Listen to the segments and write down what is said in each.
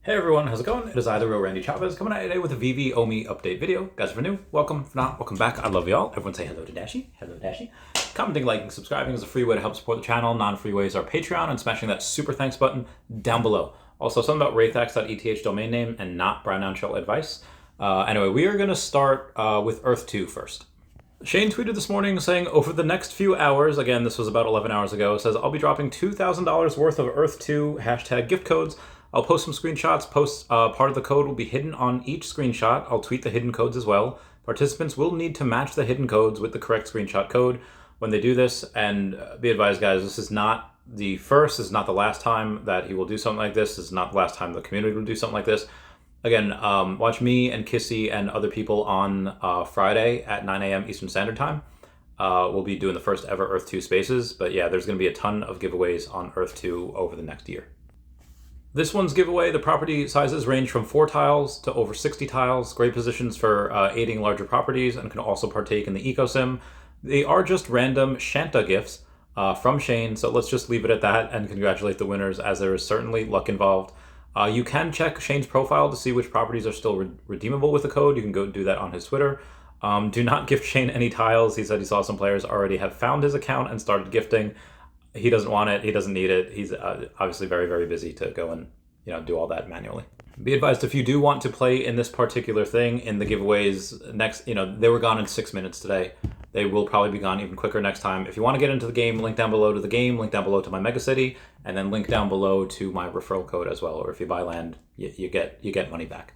Hey everyone, how's it going? It is I, the real Randy Chavez, coming at you today with a Vivi OMI update video. Guys, if you're new, welcome. If not, welcome back. I love y'all. Everyone say hello to Dashi. Hello, Dashi. Commenting, liking, subscribing is a free way to help support the channel. Non-free ways are Patreon and smashing that super thanks button down below. Also, something about wraithax.eth domain name and not Brown Shell advice. Anyway, we are going to start with Earth 2 first. Shane tweeted this morning saying, over the next few hours, again, this was about 11 hours ago, says, I'll be dropping $2,000 worth of Earth 2 hashtag gift codes. I'll post some screenshots. Part of the code will be hidden on each screenshot. I'll tweet the hidden codes as well. Participants will need to match the hidden codes with the correct screenshot code when they do this. And be advised, guys, this is not the first, this is not the last time that he will do something like this. This is not the last time the community will do something like this. Again, watch me and Kissy and other people on Friday at 9 a.m. Eastern Standard Time. We'll be doing the first ever Earth 2 spaces. But yeah, there's going to be a ton of giveaways on Earth 2 over the next year. This one's giveaway, the property sizes range from 4 tiles to over 60 tiles. Great positions for aiding larger properties and can also partake in the ecosim. They are just random Shanta gifts from Shane, so let's just leave it at that and congratulate the winners, as there is certainly luck involved. You can check Shane's profile to see which properties are still redeemable with the code. You can go do that on his Twitter. Do not gift Shane any tiles. He said he saw some players already have found his account and started gifting. He doesn't want it. He doesn't need it. He's obviously very, very busy to go and do all that manually. Be advised, if you do want to play in this particular thing in the giveaways next, they were gone in 6 minutes today. They will probably be gone even quicker next time. If you want to get into the game, link down below to the game, link down below to my Megacity, and then link down below to my referral code as well. Or if you buy land, you get money back.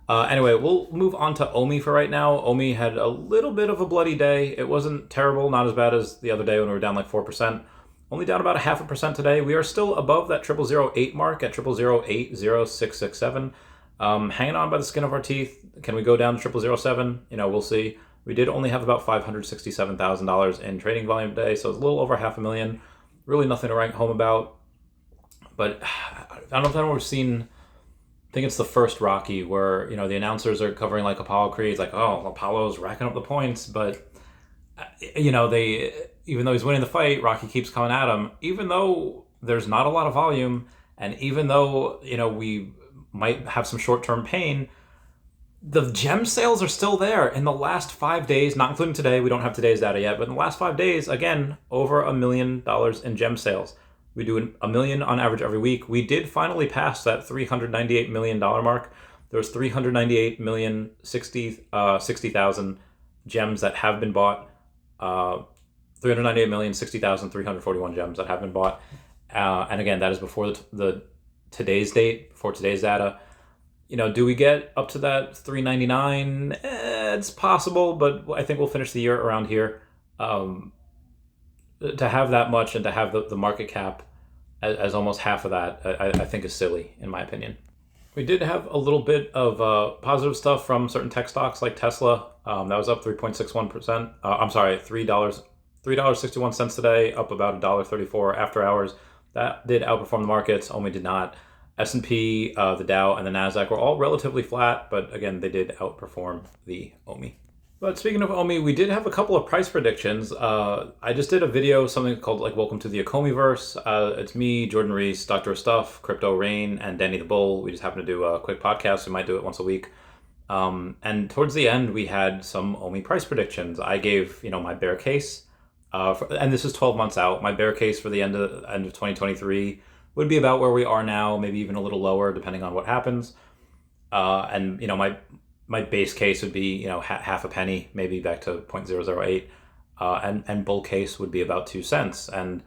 Anyway, we'll move on to OMI for right now. OMI had a little bit of a bloody day. It wasn't terrible, not as bad as the other day when we were down like 4%. Only down about 0.5% today. We are still above that 0008 mark at 0080,667. Hanging on by the skin of our teeth. Can we go down to 0007? We'll see. We did only have about $567,000 in trading volume today, so it's a little over $500,000. Really nothing to write home about. But I don't know if anyone has seen, I think it's the first Rocky where, the announcers are covering like Apollo Creed. It's like, oh, Apollo's racking up the points, but even though he's winning the fight, Rocky keeps coming at him. Even though there's not a lot of volume, and even though, we might have some short-term pain, the gem sales are still there. In the last 5 days, not including today, we don't have today's data yet, but in the last 5 days, again, over $1 million in gem sales. We do $1 million on average every week. We did finally pass that $398 million mark. There was 398,060,000 gems that have been bought. 398,060,341 gems that have been bought, and again, that is before the today's date, before today's data. Do we get up to that 399? It's possible, but I think we'll finish the year around here. To have that much and to have the market cap as almost half of that, I think is silly, in my opinion. We did have a little bit of positive stuff from certain tech stocks like Tesla. That was up 3.61%. I'm sorry, $3.61 today, up about $1.34 after hours. That did outperform the markets. OMI did not. S&P, the Dow, and the Nasdaq were all relatively flat, but again, they did outperform the OMI. But speaking of OMI, we did have a couple of price predictions. I just did a video, something called Welcome to the Epicoverse. It's me, Jordan Reese, Dr. Stuff, Crypto Rain, and Danny the Bull. We just happen to do a quick podcast. We might do it once a week. And towards the end, we had some OMI price predictions. I gave, my bear case, and this is 12 months out. My bear case for the end of 2023 would be about where we are now, maybe even a little lower, depending on what happens. And my base case would be, half a penny, maybe back to 0.008. And bull case would be about 2 cents. And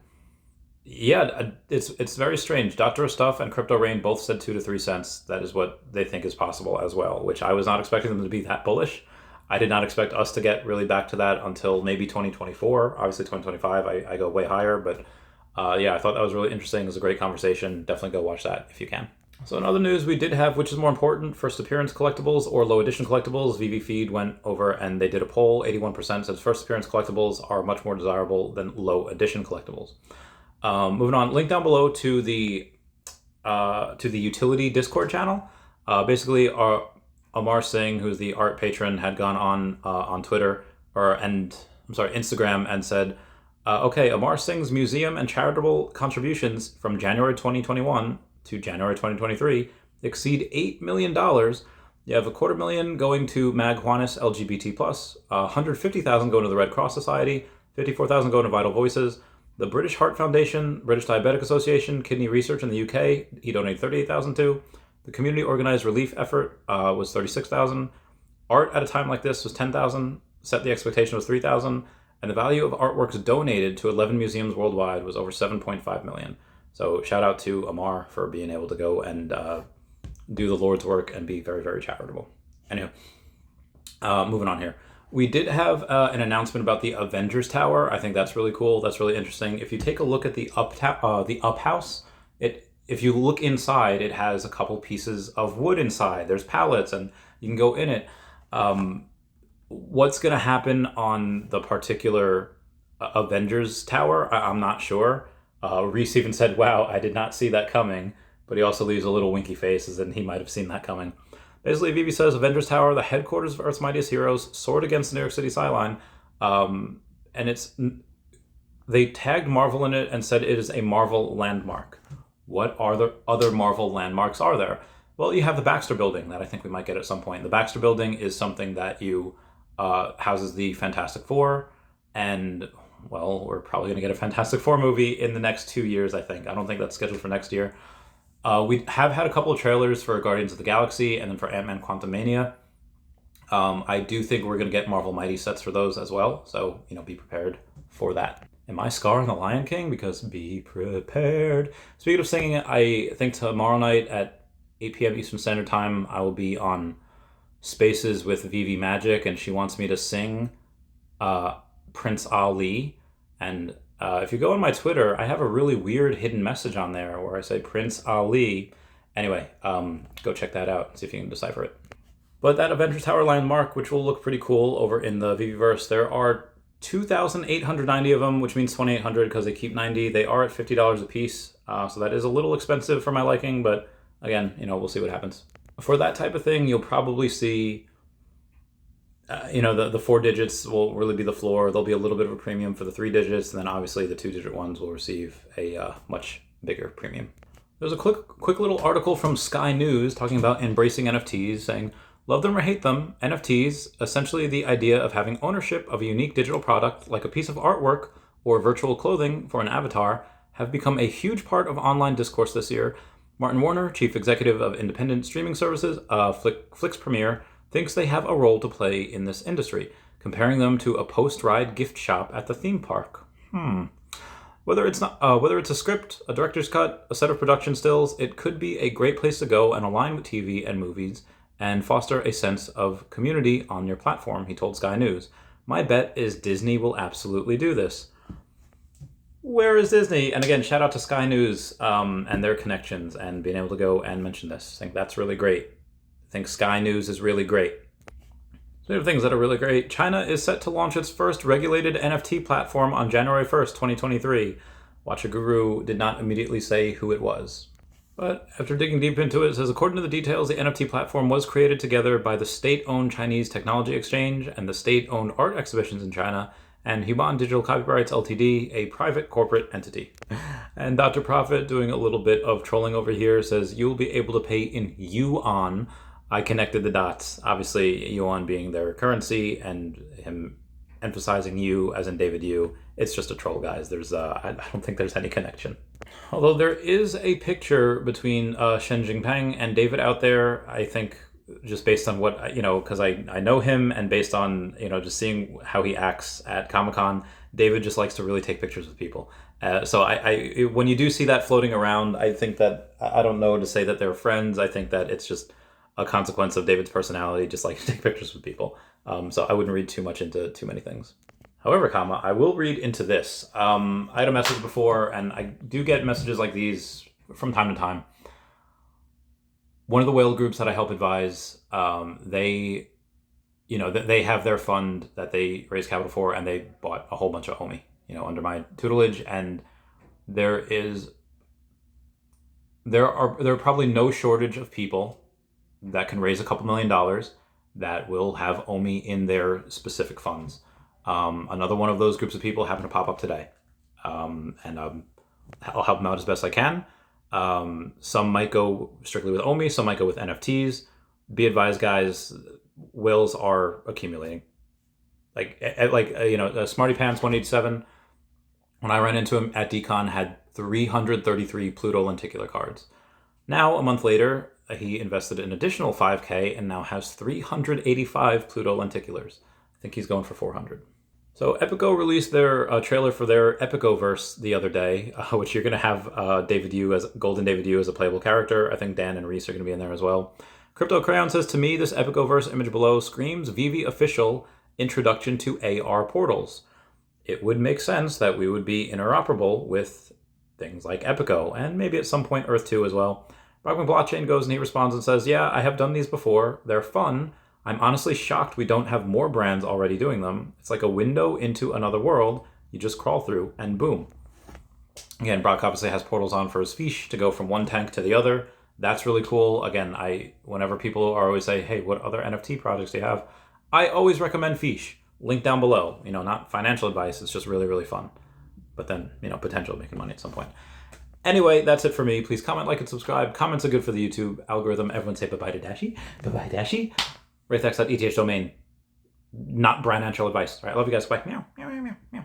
yeah, it's very strange. Dr. Stuff and Crypto Rain both said 2 to 3 cents. That is what they think is possible as well, which I was not expecting them to be that bullish. I did not expect us to get really back to that until maybe 2024. Obviously 2025, I go way higher, but yeah, I thought that was really interesting. It was a great conversation. Definitely go watch that if you can. So in other news, we did have, which is more important, first appearance collectibles or low edition collectibles. Vivi Feed went over and they did a poll. 81% says first appearance collectibles are much more desirable than low edition collectibles. Moving on, link down below to the utility Discord channel. Basically, Amar Singh, who's the art patron, had gone on Twitter Instagram, and said, okay, Amar Singh's museum and charitable contributions from January 2021 to January 2023 exceed $8 million. You have $250,000 going to Mag Juanis LGBT+, $150,000 going to the Red Cross Society, $54,000 going to Vital Voices, the British Heart Foundation, British Diabetic Association, Kidney Research in the UK, he donated $38,000 to. The Community Organized Relief Effort was $36,000. Art at a time like this was $10,000. Set the expectation was $3,000. And the value of artworks donated to 11 museums worldwide was over $7.5 million. So shout out to Amar for being able to go and do the Lord's work and be very, very charitable. Anyway, moving on here. We did have an announcement about the Avengers Tower. I think that's really cool. That's really interesting. If you take a look at the up house, if you look inside, it has a couple pieces of wood inside. There's pallets, and you can go in it. What's going to happen on the particular Avengers Tower, I'm not sure. Reese even said, "Wow, I did not see that coming," but he also leaves a little winky face, as in he might have seen that coming. Basically, Vivi says Avengers Tower, the headquarters of Earth's mightiest heroes, soared against the New York City skyline, and they tagged Marvel in it and said it is a Marvel landmark. What are the other Marvel landmarks are there? Well, you have the Baxter Building that I think we might get at some point. The Baxter Building is something that houses the Fantastic Four, and well, we're probably going to get a Fantastic Four movie in the next 2 years, I think. I don't think that's scheduled for next year. We have had a couple of trailers for Guardians of the Galaxy and then for Ant-Man Quantumania. I do think we're going to get Marvel Mighty sets for those as well, so, be prepared for that. Am I Scar in The Lion King? Because be prepared. Speaking of singing, I think tomorrow night at 8 p.m. Eastern Standard Time, I will be on Spaces with Vivi Magic, and she wants me to sing Prince Ali. And if you go on my Twitter, I have a really weird hidden message on there where I say Prince Ali. Anyway, go check that out and see if you can decipher it. But that Avengers Tower landmark, which will look pretty cool over in the Viviverse, there are 2,890 of them, which means 2,800 because they keep 90. They are at $50 a piece, so that is a little expensive for my liking, but again, we'll see what happens. For that type of thing, you'll probably see, the 4 digits will really be the floor. There'll be a little bit of a premium for the 3 digits, and then obviously the 2-digit ones will receive a much bigger premium. There's a quick little article from Sky News talking about embracing NFTs, saying, "Love them or hate them, NFTs, essentially the idea of having ownership of a unique digital product like a piece of artwork or virtual clothing for an avatar, have become a huge part of online discourse this year." Martin Warner, chief executive of independent streaming services Flix Premier, thinks they have a role to play in this industry, comparing them to a post-ride gift shop at the theme park. Whether it's a script, a director's cut, a set of production stills, it could be a great place to go and align with TV and movies and foster a sense of community on your platform, he told Sky News. "My bet is Disney will absolutely do this." Where is Disney? And again, shout out to Sky News and their connections and being able to go and mention this. I think that's really great. I think Sky News is really great. Speaking of things that are really great, China is set to launch its first regulated NFT platform on January 1st, 2023. Watcher Guru did not immediately say who it was. But after digging deep into it, it says, according to the details, the NFT platform was created together by the state-owned Chinese Technology Exchange and the state-owned art exhibitions in China, and Huban Digital Copyrights Ltd, a private corporate entity. And Dr. Profit, doing a little bit of trolling over here, says, "You'll be able to pay in yuan." I connected the dots. Obviously, yuan being their currency, and him emphasizing you as in David Yu. It's just a troll, guys. I don't think there's any connection. Although there is a picture between Shen Jinping and David out there, I think, just based on what, because I know him, and based on, just seeing how he acts at Comic-Con, David just likes to really take pictures with people. So when you do see that floating around, I think that, I don't know to say that they're friends. I think that it's just a consequence of David's personality, just like to take pictures with people. So I wouldn't read too much into too many things. However, I will read into this. I had a message before, and I do get messages like these from time to time. One of the whale groups that I help advise, they have their fund that they raise capital for, and they bought a whole bunch of OMI, under my tutelage, and there are probably no shortage of people that can raise a couple $1 million that will have OMI in their specific funds. Another one of those groups of people happened to pop up today, and I'll help them out as best I can. Some might go strictly with OMI, some might go with NFTs. Be advised, guys, wills are accumulating. Smarty Pants 187, when I ran into him at Decon, had 333 Pluto lenticular cards. Now, a month later, he invested an additional 5K and now has 385 Pluto lenticulars. I think he's going for 400. So Epico released their trailer for their Epicoverse the other day, which you're going to have Golden David Yu as a playable character. I think Dan and Reese are going to be in there as well. Crypto Crayon says, to me, this Epicoverse image below screams Vivi official introduction to AR portals. It would make sense that we would be interoperable with things like Epico, and maybe at some point Earth 2 as well. Brockman Blockchain goes and he responds and says, yeah, I have done these before. They're fun. I'm honestly shocked we don't have more brands already doing them. It's like a window into another world. You just crawl through and boom. Again, Brock obviously has portals on for his Feesh to go from one tank to the other. That's really cool. Again, whenever people are always say, hey, what other NFT projects do you have? I always recommend Feesh. Link down below. Not financial advice. It's just really, really fun. But then, potential of making money at some point. Anyway, that's it for me. Please comment, like, and subscribe. Comments are good for the YouTube algorithm. Everyone say bye-bye to Dashi. Bye-bye, Dashi. Raythex.eth domain. Not financial advice. All right, love you guys. Bye. Meow, meow, meow, meow.